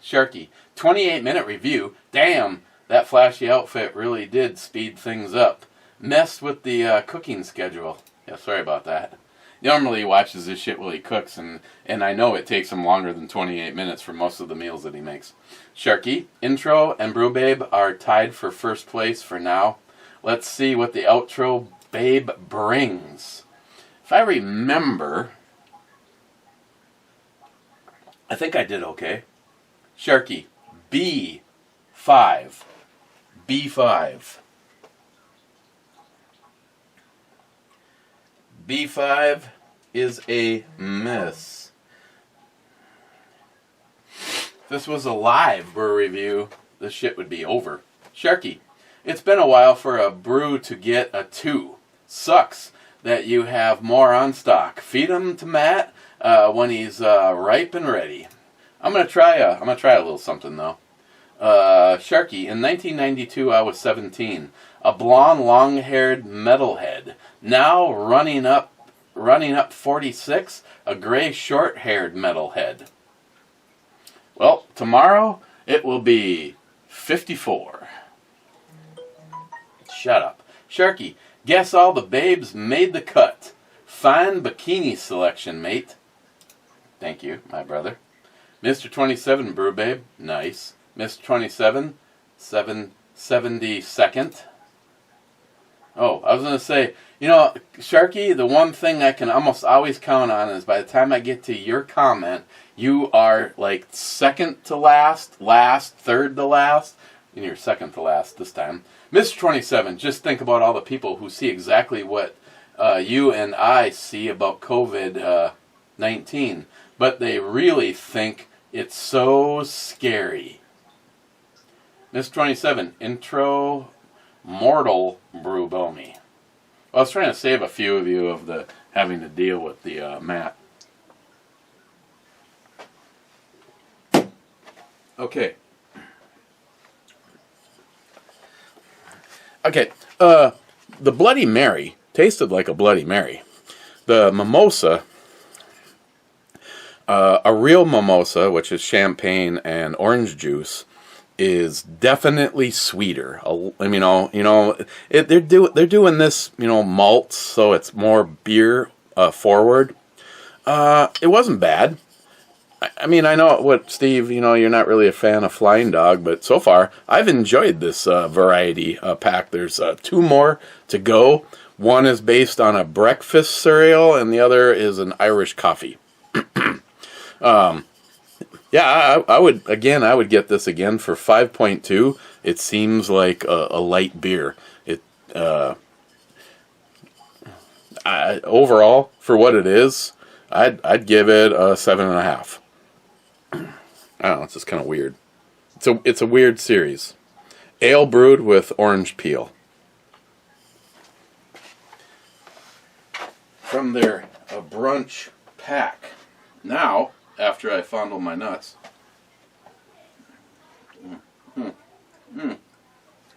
Sharky, 28-minute review. Damn, that flashy outfit really did speed things up. Messed with the cooking schedule. Yeah, sorry about that. Normally he watches this shit while he cooks, and I know it takes him longer than 28 minutes for most of the meals that he makes. Sharky, intro and Brew Babe are tied for first place for now. Let's see what the outro Babe brings. If I remember, I think I did okay. Sharky, B5. B5. B5 is a miss. If this was a live brew review, this shit would be over. Sharky, it's been a while for a brew to get a 2. Sucks that you have more on stock. Feed him to Matt when he's ripe and ready. I'm gonna try a little something though. Sharky, in 1992 I was 17. A blonde, long-haired metalhead. Now running up 46, a gray, short-haired metalhead. Well, tomorrow it will be 54. Shut up. Sharky, guess all the babes made the cut. Fine bikini selection, mate. Thank you, my brother. Mr. 27, Brew Babe. Nice. Mr. 27, 772nd. Oh, I was going to say, Sharky, the one thing I can almost always count on is by the time I get to your comment, you are like second to last, third to last, and you're second to last this time. Mr. 27, just think about all the people who see exactly what you and I see about COVID-19, but they really think it's so scary. Mr. 27, intro mortal brew bomy. Well, I was trying to save a few of you of the having to deal with the Matt. Okay. The Bloody Mary tasted like a Bloody Mary. The mimosa, a real mimosa, which is champagne and orange juice, is definitely sweeter. They're doing this, malts, so it's more beer forward. It wasn't bad. I mean, I know what, Steve, you're not really a fan of Flying Dog, but so far I've enjoyed this variety pack. There's 2 more to go. One is based on a breakfast cereal, and the other is an Irish coffee. Yeah, I would get this again for 5.2. It seems like a light beer. Overall, for what it is, I'd give it a 7.5. I don't know, it's just kind of weird. It's a weird series. Ale brewed with orange peel. From their brunch pack. Now, after I fondle my nuts.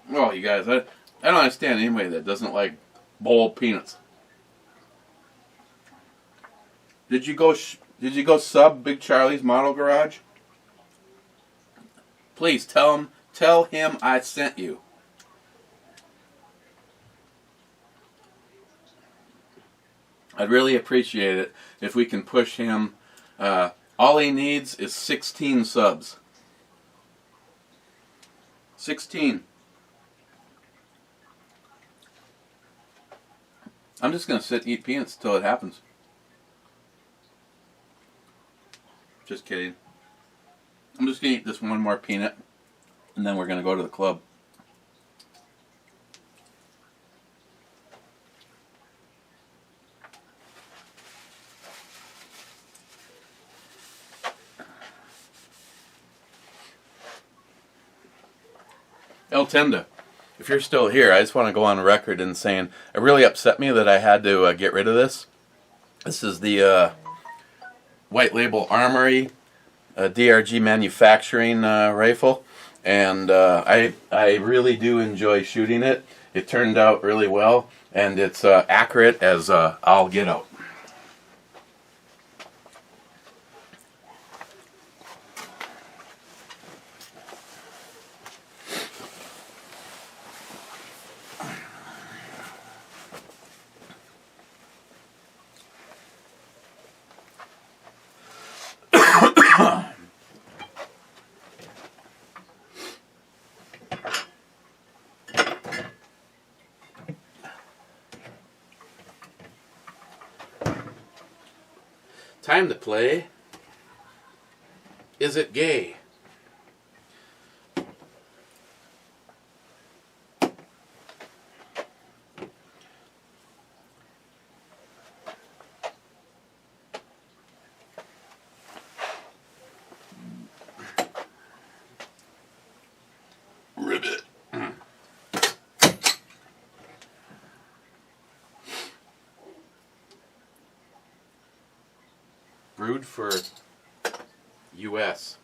Well, you guys, I don't understand anybody that doesn't like boiled peanuts. Did you go sub Big Charlie's Model Garage? Please tell him I sent you. I'd really appreciate it if we can push him. All he needs is 16 subs. 16. I'm just going to sit and eat peanuts until it happens. Just kidding. I'm just going to eat this one more peanut, and then we're going to go to the club. El Tenda, if you're still here, I just want to go on record in saying it really upset me that I had to get rid of this. This is the White Label Armory DRG manufacturing rifle, and I really do enjoy shooting it. It turned out really well, and it's accurate as I'll get out. Time to play. Is it gay? Ribbit. Brewed for U.S.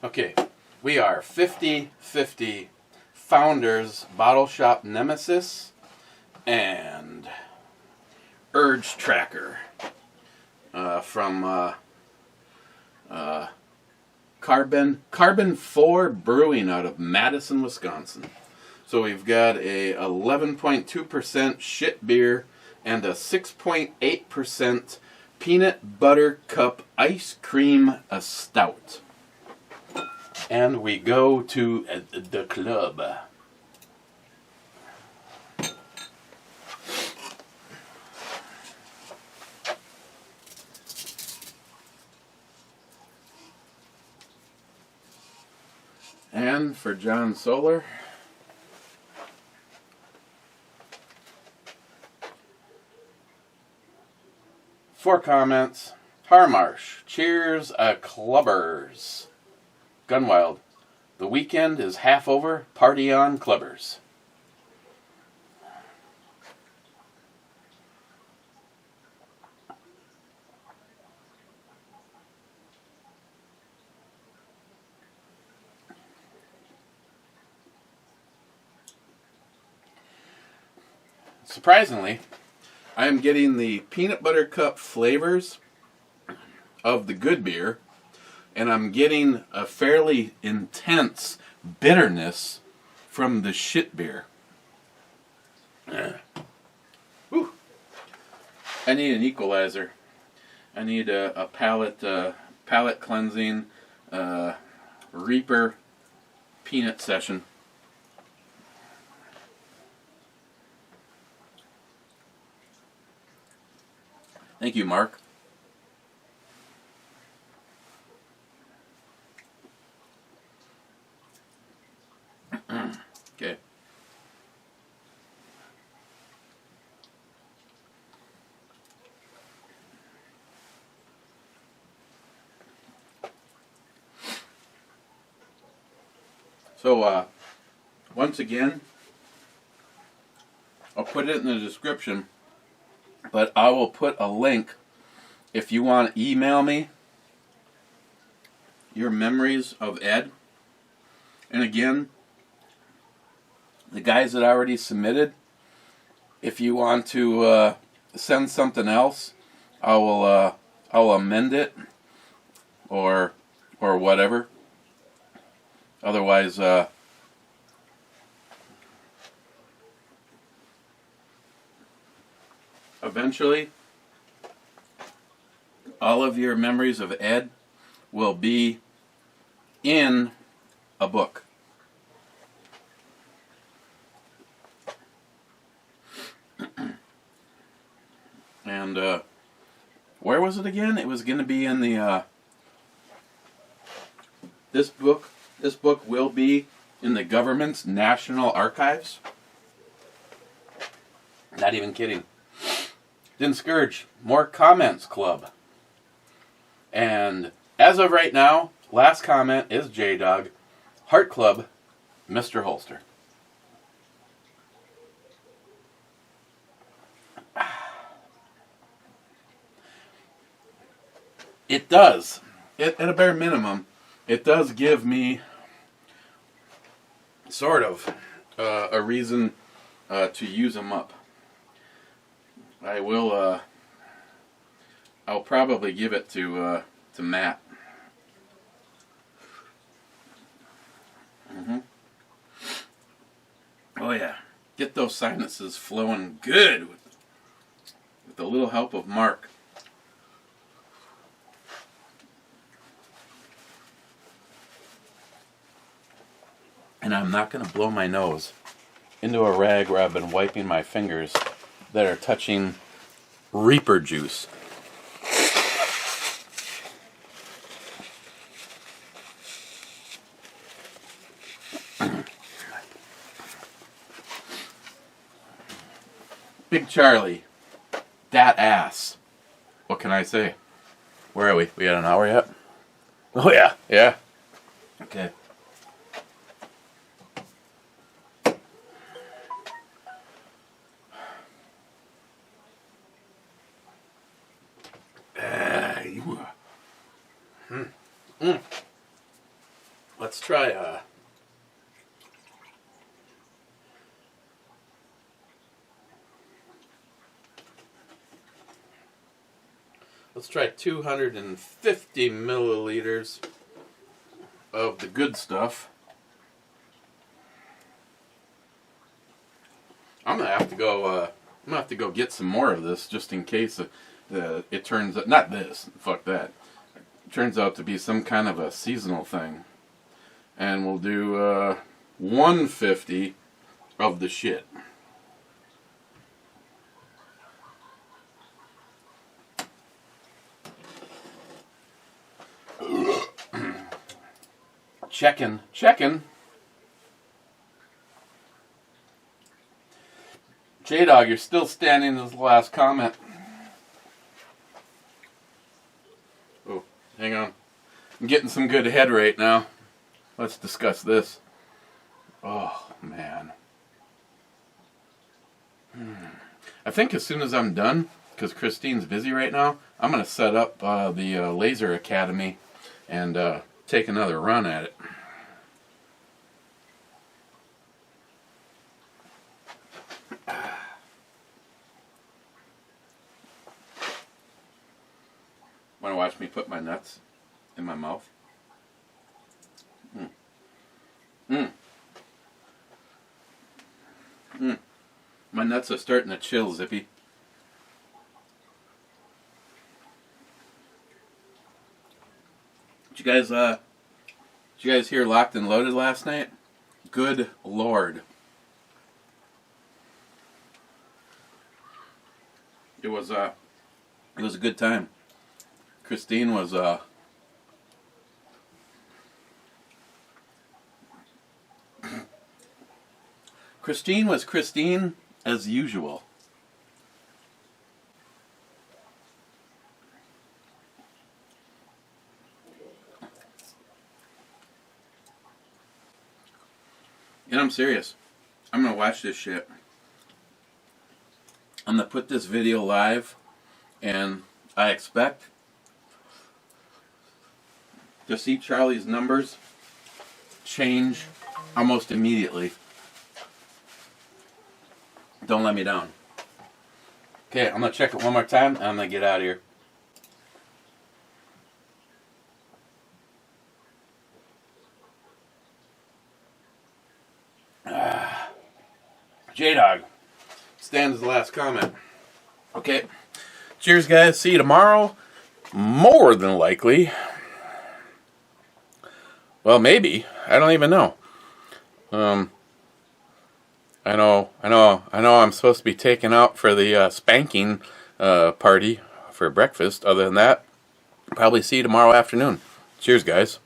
Okay, we are 50-50 Founders Bottle Shop Nemesis and Urge Tracker from Carbon 4 Brewing out of Madison, Wisconsin. So we've got a 11.2% shit beer and a 6.8% peanut butter cup ice cream stout. And we go to the club. And for John Solar, 4 comments. Harmarsh, cheers, clubbers. Gunwild, the weekend is half over, party on, clubbers. Surprisingly, I am getting the peanut butter cup flavors of the good beer, and I'm getting a fairly intense bitterness from the shit beer. Whew. I need an equalizer. I need a palate cleansing Reaper peanut session. Thank you, Mark. Okay. So, once again, I'll put it in the description, but I will put a link if you want to email me your memories of Ed. And again, the guys that already submitted, if you want to send something else, I'll amend it or whatever. Otherwise, eventually, all of your memories of Ed will be in a book. And where was it again? It was going to be in the this book. This book will be in the government's National Archives. Not even kidding. Didn't Scourge. More comments, club. And as of right now, last comment is J-Dog. Heart Club, Mr. Holster. It does. At a bare minimum, it does give me sort of a reason to use them up. I will. I'll probably give it to Matt. Oh yeah, get those sinuses flowing good with a little help of Mark. And I'm not going to blow my nose into a rag where I've been wiping my fingers that are touching Reaper juice. Big Charlie, that ass. What can I say? Where are we? We got an hour yet? Oh yeah, yeah. Okay. Let's try let's try 250 milliliters of the good stuff. I'm gonna have to go get some more of this just in case it turns out, not this, fuck that. It turns out to be some kind of a seasonal thing. And we'll do 150 of the shit. Checking. J-Dog, you're still standing as the last comment. hang on. I'm getting some good head right now. Let's discuss this. Oh, man. I think as soon as I'm done, because Christine's busy right now, I'm going to set up the Laser Academy and take another run at it. Want to watch me put my nuts in my mouth? My nuts are starting to chill, Zippy. Did you guys hear Locked and Loaded last night? Good Lord. It was a good time. Christine was Christine as usual. And I'm serious. I'm gonna watch this shit. I'm gonna put this video live, and I expect to see Charlie's numbers change almost immediately. Don't let me down. Okay, I'm gonna check it one more time, and I'm gonna get out of here. J-Dog stands the last comment. Okay. Cheers, guys. See you tomorrow. More than likely. Well, maybe. I don't even know. I know I'm supposed to be taken out for the spanking party for breakfast. Other than that, probably see you tomorrow afternoon. Cheers, guys.